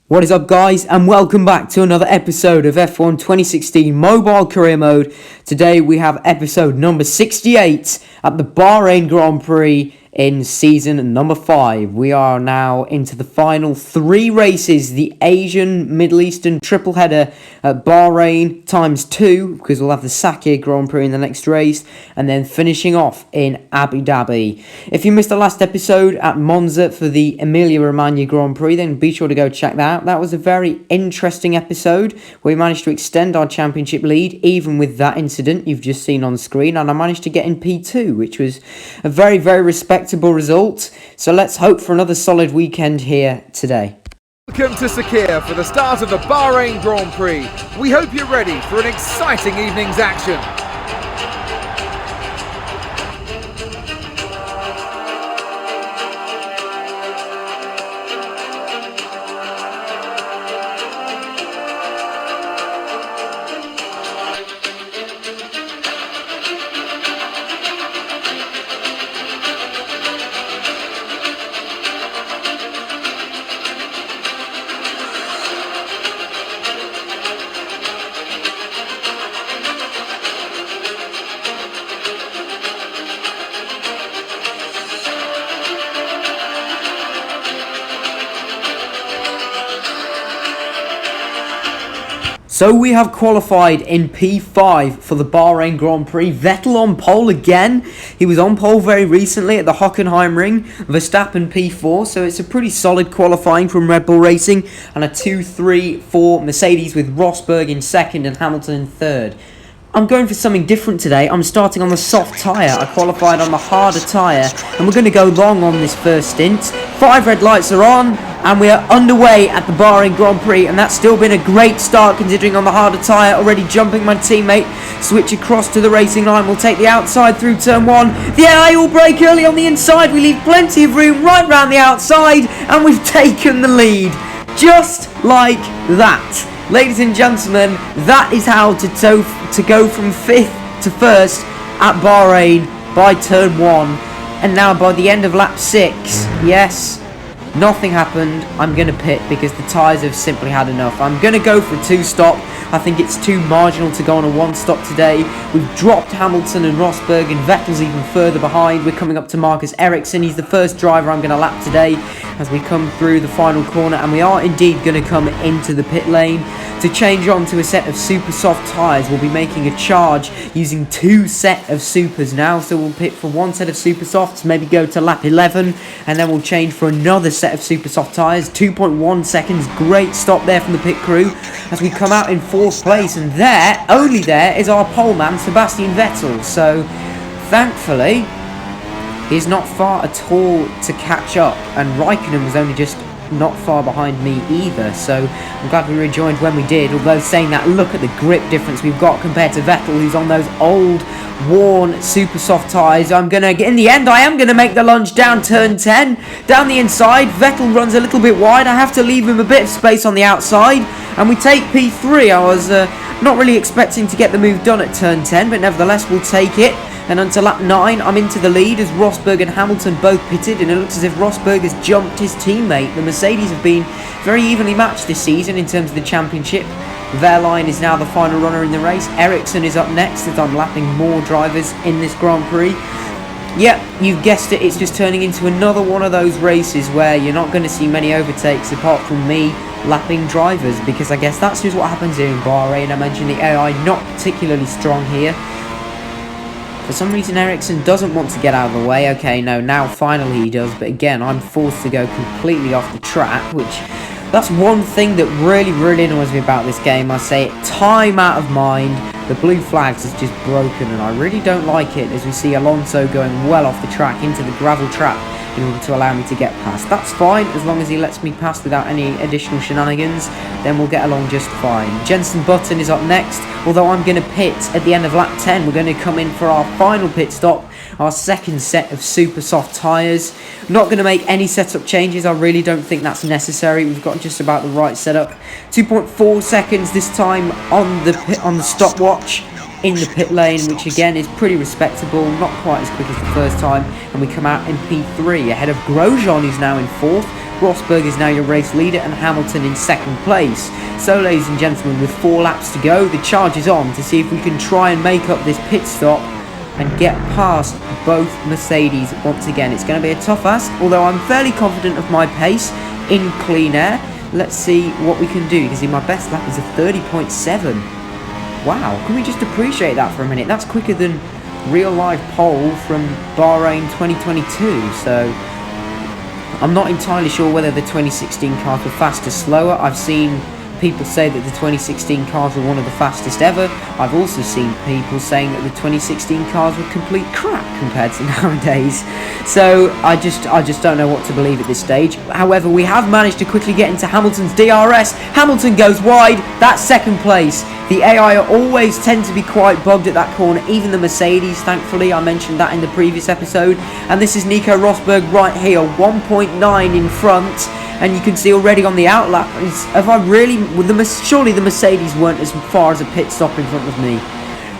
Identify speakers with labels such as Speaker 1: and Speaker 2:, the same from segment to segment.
Speaker 1: What is up, guys, and welcome back to another episode of F1 2016 Mobile Career Mode. Today we have episode number 68 at the Bahrain Grand Prix in season number 5. We are now into the final 3 races, the Asian Middle Eastern triple header at Bahrain times 2, because we'll have the Sakhir Grand Prix in the next race, and then finishing off in Abu Dhabi. If you missed the last episode at Monza for the Emilia-Romagna Grand Prix, then be sure to go check that out. That was a very interesting episode where we managed to extend our championship lead, even with that incident you've just seen on screen, and I managed to get in P2, which was a very, very respectable result. So let's hope for another solid weekend here today.
Speaker 2: Welcome to Sakhir for the start of the Bahrain Grand Prix. We hope you're ready for an exciting evening's action.
Speaker 1: So we have qualified in P5 for the Bahrain Grand Prix. Vettel on pole again. He was on pole very recently at the Hockenheimring. Verstappen P4. So it's a pretty solid qualifying from Red Bull Racing. And a 2-3-4 Mercedes with Rosberg in second and Hamilton in third. I'm going for something different today. I'm starting on the soft tyre. I qualified on the harder tyre, and we're going to go long on this first stint. 5 red lights are on, and we are underway at the Bahrain Grand Prix, and that's still been a great start considering on the harder tyre. Already jumping my teammate, switch across to the racing line. We'll take the outside through turn 1. The AI will brake early on the inside. We leave plenty of room right round the outside, and we've taken the lead. Just like that. Ladies and gentlemen, that is how to go from 5th to 1st at Bahrain by turn 1. And now by the end of lap 6, yes, nothing happened. I'm going to pit because the tyres have simply had enough. I'm going to go for a 2-stop. I think it's too marginal to go on a 1-stop today. We've dropped Hamilton and Rosberg, and Vettel's even further behind. We're coming up to Marcus Ericsson. He's the first driver I'm going to lap today as we come through the final corner, and we are indeed going to come into the pit lane to change on to a set of super soft tyres. We'll be making a charge using 2 set of supers now, so we'll pit for 1 set of super softs, maybe go to lap 11, and then we'll change for another set of super soft tyres. 2.1 seconds, great stop there from the pit crew as we come out in 4th place, and there, only there, is our pole man Sebastian Vettel. So thankfully he's not far at all to catch up, and Raikkonen was only just not far behind me either, so I'm glad we rejoined when we did. Although saying that, look at the grip difference we've got compared to Vettel, who's on those old worn super soft tyres. In the end I am gonna make the lunge down turn 10 down the inside. Vettel runs a little bit wide. I have to leave him a bit of space on the outside, and we take P3. I was not really expecting to get the move done at turn 10, but nevertheless we'll take it. And until lap 9, I'm into the lead as Rosberg and Hamilton both pitted, and it looks as if Rosberg has jumped his teammate. The Mercedes have been very evenly matched this season in terms of the championship. Wehrlein is now the final runner in the race. Ericsson is up next as I'm lapping more drivers in this Grand Prix. Yep, you've guessed it, it's just turning into another one of those races where you're not going to see many overtakes apart from me lapping drivers, because I guess that's just what happens here in Bahrain. I mentioned the AI not particularly strong here. For some reason Ericsson doesn't want to get out of the way. Okay, no, now finally he does, but again I'm forced to go completely off the track, which that's one thing that really annoys me about this game. I say it time out of mind. The blue flags is just broken, and I really don't like it as we see Alonso going well off the track into the gravel trap in order to allow me to get past. That's fine, as long as he lets me pass without any additional shenanigans, then we'll get along just fine. Jenson Button is up next, although I'm going to pit at the end of lap 10. We're going to come in for our final pit stop, our second set of super soft tyres. Not going to make any setup changes. I really don't think that's necessary. We've got just about the right setup. 2.4 seconds this time on the stopwatch in the pit lane, which again is pretty respectable, not quite as quick as the first time, and we come out in P3 ahead of Grosjean, who's now in 4th. Rosberg is now your race leader and Hamilton in second place. So ladies and gentlemen, with 4 laps to go, the charge is on to see if we can try and make up this pit stop and get past both Mercedes once again. It's going to be a tough ask, although I'm fairly confident of my pace in clean air. Let's see what we can do. You can see my best lap is a 30.7. Wow, can we just appreciate that for a minute? That's quicker than real life pole from Bahrain 2022, so I'm not entirely sure whether the 2016 cars were faster or slower. I've seen people say that the 2016 cars were one of the fastest ever. I've also seen people saying that the 2016 cars were complete crap compared to nowadays. So I just don't know what to believe at this stage. However, we have managed to quickly get into Hamilton's DRS. Hamilton goes wide. That's second place. The AI always tend to be quite bugged at that corner, even the Mercedes, thankfully. I mentioned that in the previous episode. And this is Nico Rosberg right here, 1.9 in front. And you can see already on the outlap, surely the Mercedes weren't as far as a pit stop in front of me.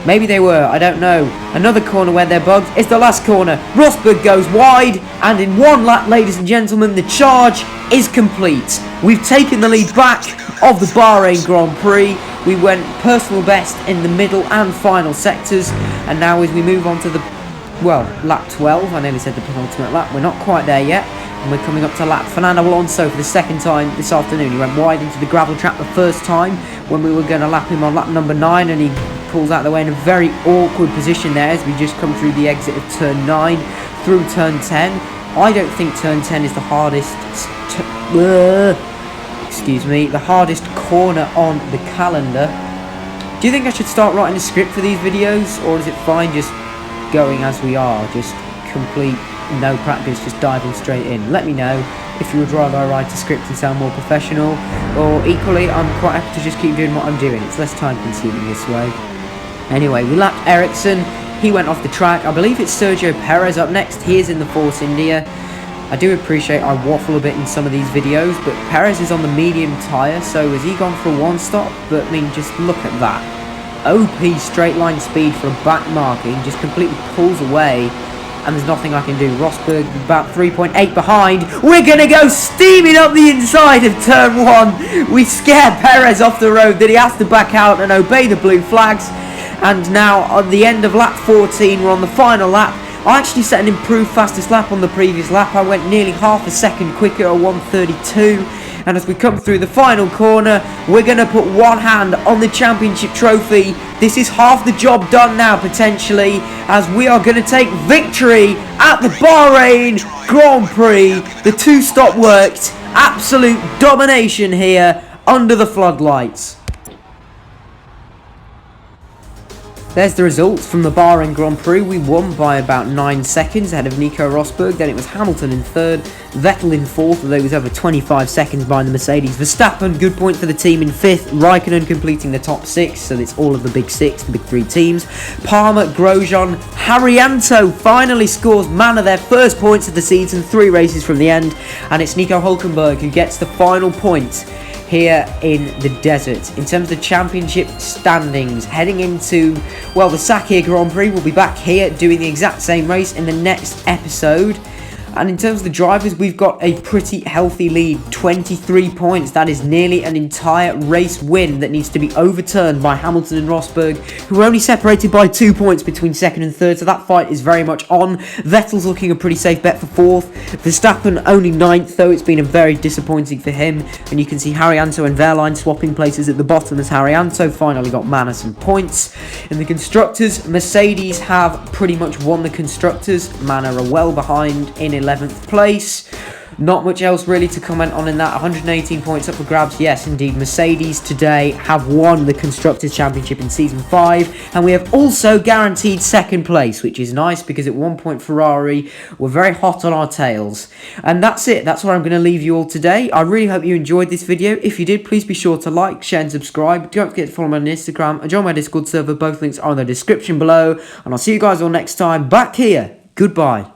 Speaker 1: Maybe they were, I don't know. Another corner where they're bugged. It's the last corner. Rosberg goes wide, and in 1 lap, ladies and gentlemen, the charge is complete. We've taken the lead back of the Bahrain Grand Prix. We went personal best in the middle and final sectors, and now as we move on to the, lap 12, I nearly said the penultimate lap, we're not quite there yet. And we're coming up to lap Fernando Alonso for the second time this afternoon. He went wide into the gravel trap the first time when we were going to lap him on lap number 9, and he pulls out of the way in a very awkward position there as we just come through the exit of turn 9 through turn 10. I don't think turn 10 is the hardest the hardest corner on the calendar. Do you think I should start writing a script for these videos, or is it fine just going as we are, just complete no practice, just diving straight in? Let me know if you would rather I write a script and sound more professional, or equally I'm quite happy to just keep doing what I'm doing. It's less time consuming this way. Anyway, we lapped Ericsson. He went off the track. I believe it's Sergio Perez up next. He is in the Force India. I do appreciate I waffle a bit in some of these videos, but Perez is on the medium tyre, so has he gone for a 1-stop? But I mean, just look at that. OP straight line speed for a back marking, just completely pulls away, and there's nothing I can do. Rosberg about 3.8 behind. We're going to go steaming up the inside of turn 1. We scare Perez off the road that he has to back out and obey the blue flags. And now at the end of lap 14, we're on the final lap. I actually set an improved fastest lap on the previous lap. I went nearly half a second quicker at 1:32. And as we come through the final corner, we're going to put one hand on the championship trophy. This is half the job done now, potentially, as we are going to take victory at the Bahrain Grand Prix. The 2-stop worked. Absolute domination here under the floodlights. There's the results from the Bahrain Grand Prix. We won by about 9 seconds ahead of Nico Rosberg. Then it was Hamilton in 3rd, Vettel in 4th, although he was over 25 seconds behind the Mercedes. Verstappen, good point for the team, in 5th. Raikkonen completing the top 6, so it's all of the big 6, the big 3 teams. Palmer, Grosjean, Haryanto finally scores man of their first points of the season, 3 races from the end. And it's Nico Hülkenberg who gets the final point here in the desert. In terms of the championship standings, heading into, the Sakhir Grand Prix, we'll be back here doing the exact same race in the next episode. And in terms of the drivers, we've got a pretty healthy lead, 23 points. That is nearly an entire race win that needs to be overturned by Hamilton and Rosberg, who are only separated by 2 points between 2nd and 3rd, so that fight is very much on. Vettel's looking a pretty safe bet for 4th. Verstappen only 9th, though. It's been a very disappointing for him. And you can see Haryanto and Wehrlein swapping places at the bottom as Haryanto finally got Manor some points. In the Constructors, Mercedes have pretty much won the Constructors. Manor are well behind in 11th place. Not much else really to comment on in that. 118 points up for grabs. Yes, indeed, Mercedes today have won the Constructors' Championship in Season 5. And we have also guaranteed 2nd place, which is nice because at one point Ferrari were very hot on our tails. And that's it. That's where I'm going to leave you all today. I really hope you enjoyed this video. If you did, please be sure to like, share and subscribe. Don't forget to follow me on Instagram and join my Discord server. Both links are in the description below. And I'll see you guys all next time back here. Goodbye.